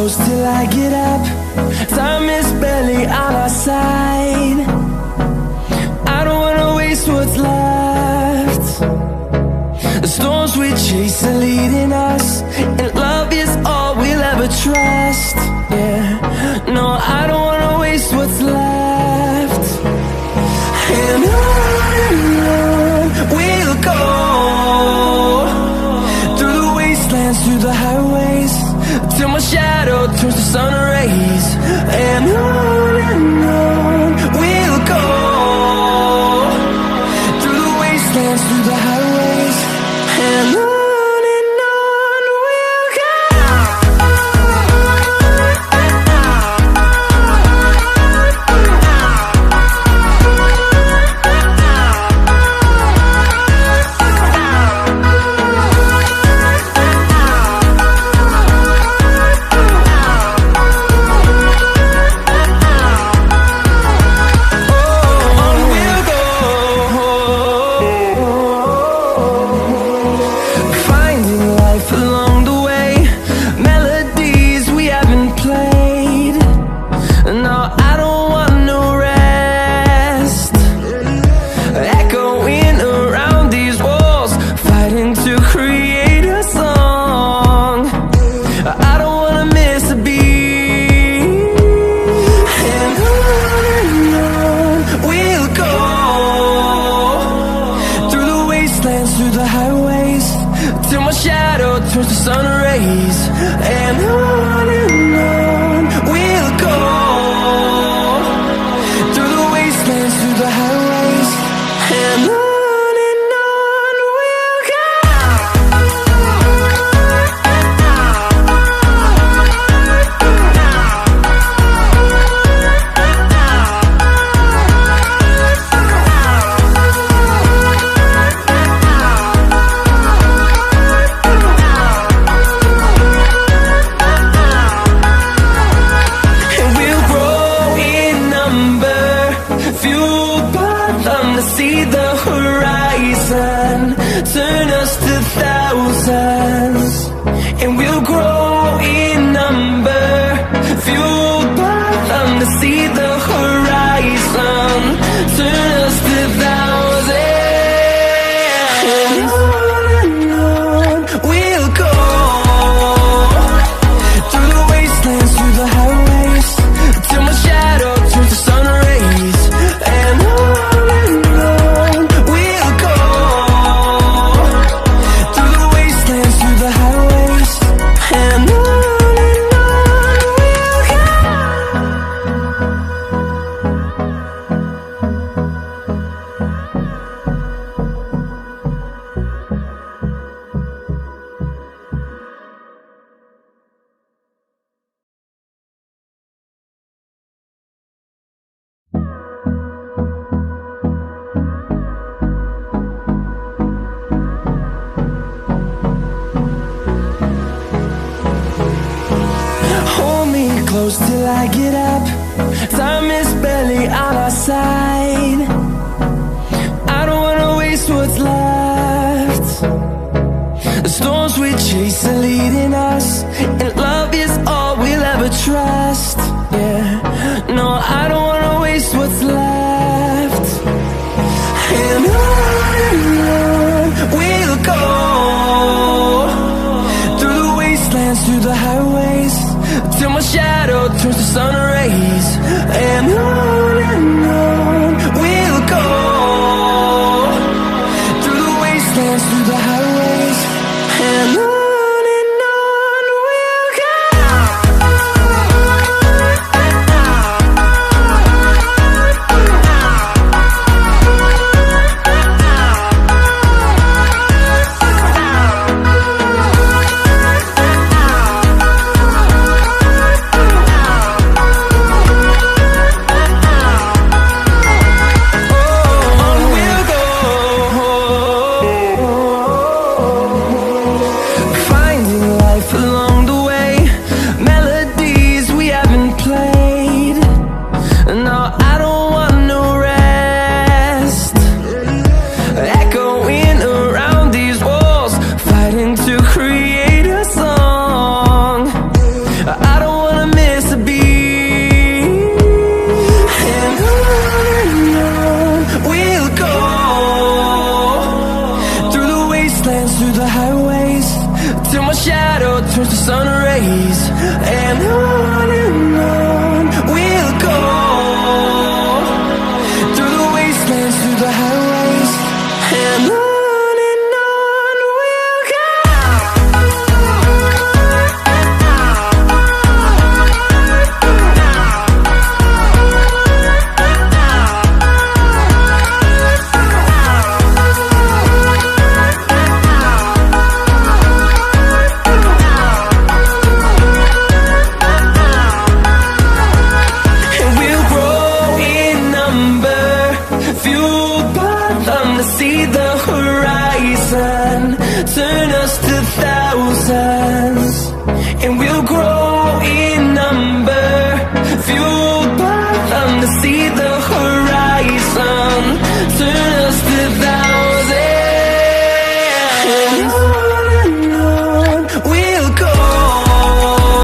close till I get up. Time is barely on our side. I don't wanna waste what's left. The storms we chase are leading us, and love is all we'll ever trust. Yeah, no, I don't wanna waste what's left. And on we'll go, through the wastelands, through the highways, till my shadow turns to sun rays. And on we'll go, through the wastelands, through the highways, and on we'll go. Close till I get up. Time is barely on our side. I don't wanna waste what's left. The storms we chase are leading us, and love is all we'll ever trust. Yeah, no, I don't